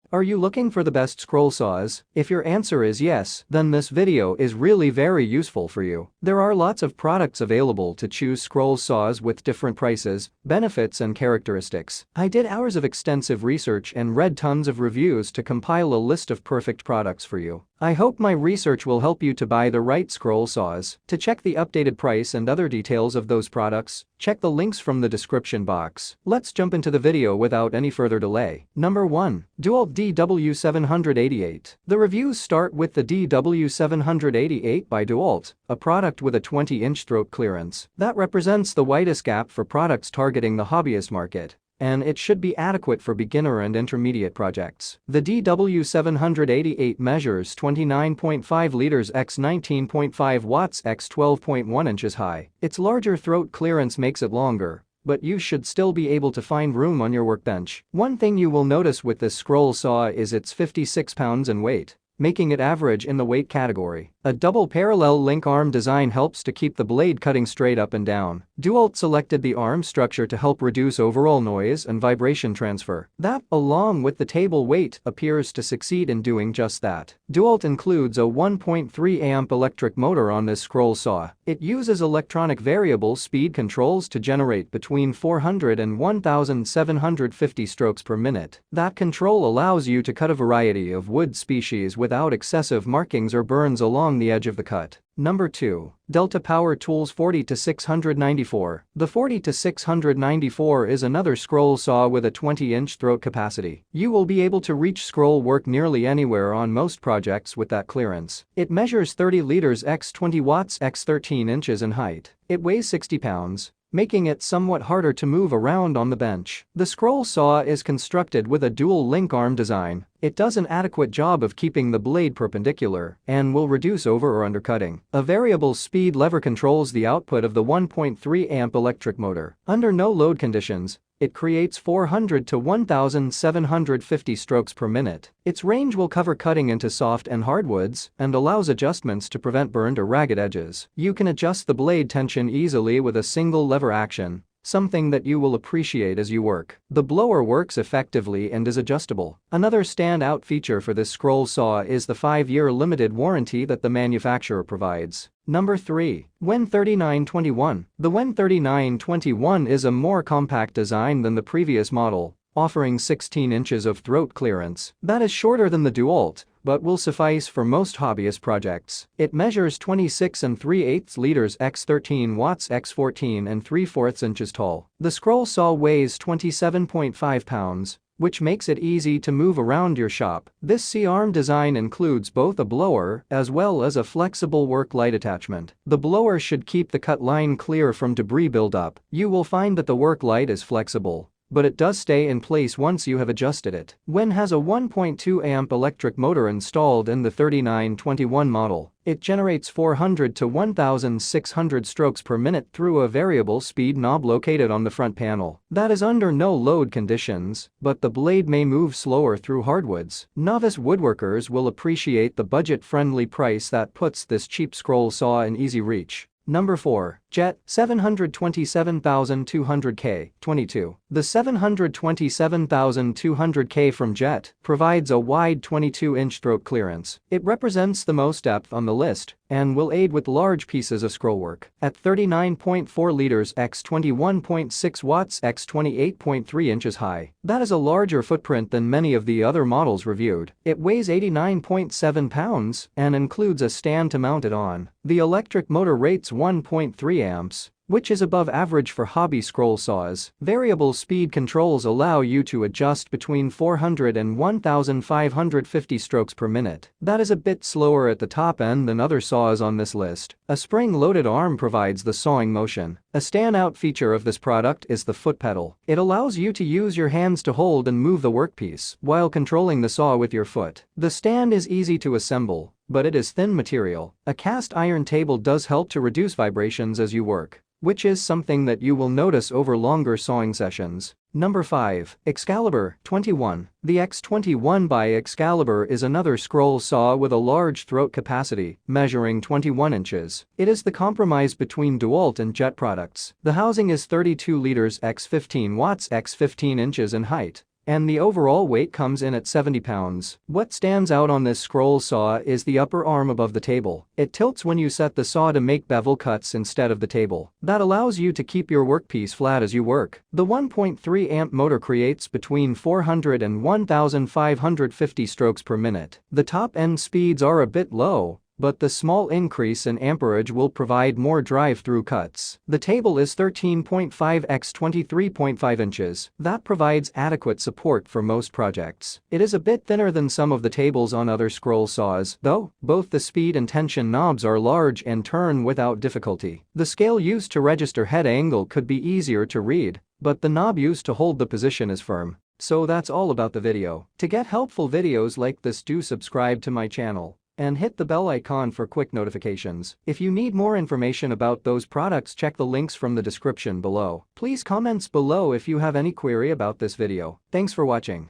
Are you looking for the best scroll saws? If your answer is yes, then this video is really very useful for you. There are lots of products available to choose scroll saws with different prices, benefits and characteristics. I did hours of extensive research and read tons of reviews to compile a list of perfect products for you. I hope my research will help you to buy the right scroll saws. To check the updated price and other details of those products, check the links from the description box. Let's jump into the video without any further delay. Number 1. DeWalt DW788. The reviews start with the DW788 by DeWalt, a product with a 20-inch throat clearance. That represents the widest gap for products targeting the hobbyist market, and it should be adequate for beginner and intermediate projects. The DW788 measures 29.5 liters x 19.5 watts x 12.1 inches high. Its larger throat clearance makes it longer, but you should still be able to find room on your workbench. One thing you will notice with this scroll saw is it's 56 pounds in weight, making it average in the weight category. A double parallel link arm design helps to keep the blade cutting straight up and down. DeWalt selected the arm structure to help reduce overall noise and vibration transfer. That, along with the table weight, appears to succeed in doing just that. DeWalt includes a 1.3 amp electric motor on this scroll saw. It uses electronic variable speed controls to generate between 400 and 1750 strokes per minute. That control allows you to cut a variety of wood species without excessive markings or burns along the edge of the cut. Number 2. Delta Power Tools 40-694. The 40-694 is another scroll saw with a 20-inch throat capacity. You will be able to reach scroll work nearly anywhere on most projects with that clearance. It measures 30 liters x 20 watts x 13 inches in height. It weighs 60 pounds, making it somewhat harder to move around on the bench. The scroll saw is constructed with a dual link arm design. It does an adequate job of keeping the blade perpendicular and will reduce over or undercutting. A variable speed lever controls the output of the 1.3 amp electric motor. Under no load conditions, it creates 400 to 1750 strokes per minute. Its range will cover cutting into soft and hardwoods and allows adjustments to prevent burned or ragged edges. You can adjust the blade tension easily with a single lever action, something that you will appreciate as you work. The blower works effectively and is adjustable. Another standout feature for this scroll saw is the 5-year limited warranty that the manufacturer provides. Number 3. WEN3921. The WEN3921 is a more compact design than the previous model, offering 16 inches of throat clearance. That is shorter than the DeWalt, but will suffice for most hobbyist projects. It measures 26 3/8 liters x 13 watts x 14 3/4 inches tall. The scroll saw weighs 27.5 pounds, which makes it easy to move around your shop. This C-arm design includes both a blower as well as a flexible work light attachment. The blower should keep the cut line clear from debris buildup. You will find that the work light is flexible, but it does stay in place once you have adjusted it. WEN has a 1.2 amp electric motor installed in the 3921 model. It generates 400 to 1600 strokes per minute through a variable speed knob located on the front panel. That is under no load conditions, but the blade may move slower through hardwoods. Novice woodworkers will appreciate the budget-friendly price that puts this cheap scroll saw in easy reach. Number 4. JET 727,200K 22. The 727,200K from JET provides a wide 22-inch throat clearance. It represents the most depth on the list and will aid with large pieces of scrollwork. At 39.4 liters x 21.6 watts x 28.3 inches high, that is a larger footprint than many of the other models reviewed. It weighs 89.7 pounds and includes a stand to mount it on. The electric motor rates 1.3 amps, which is above average for hobby scroll saws. Variable speed controls allow you to adjust between 400 and 1550 strokes per minute. That is a bit slower at the top end than other saws on this list. A spring-loaded arm provides the sawing motion. A standout feature of this product is the foot pedal. It allows you to use your hands to hold and move the workpiece while controlling the saw with your foot. The stand is easy to assemble, but it is thin material. A cast iron table does help to reduce vibrations as you work, which is something that you will notice over longer sawing sessions. Number 5. EXCALIBUR 21. The X21 by EXCALIBUR is another scroll saw with a large throat capacity, measuring 21 inches. It is the compromise between DeWalt and JET products. The housing is 32 liters x 15 watts x 15 inches in height. and the overall weight comes in at 70 pounds. What stands out on this scroll saw is the upper arm above the table. It tilts when you set the saw to make bevel cuts instead of the table. That allows you to keep your workpiece flat as you work. The 1.3 amp motor creates between 400 and 1,550 strokes per minute. The top end speeds are a bit low, but the small increase in amperage will provide more drive-through cuts. The table is 13.5 x 23.5 inches. That provides adequate support for most projects. It is a bit thinner than some of the tables on other scroll saws, though. Both the speed and tension knobs are large and turn without difficulty. The scale used to register head angle could be easier to read, but the knob used to hold the position is firm. So that's all about the video. To get helpful videos like this, do subscribe to my channel and hit the bell icon for quick notifications. If you need more information about those products, check the links from the description below. Please comments below if you have any query about this video. Thanks for watching.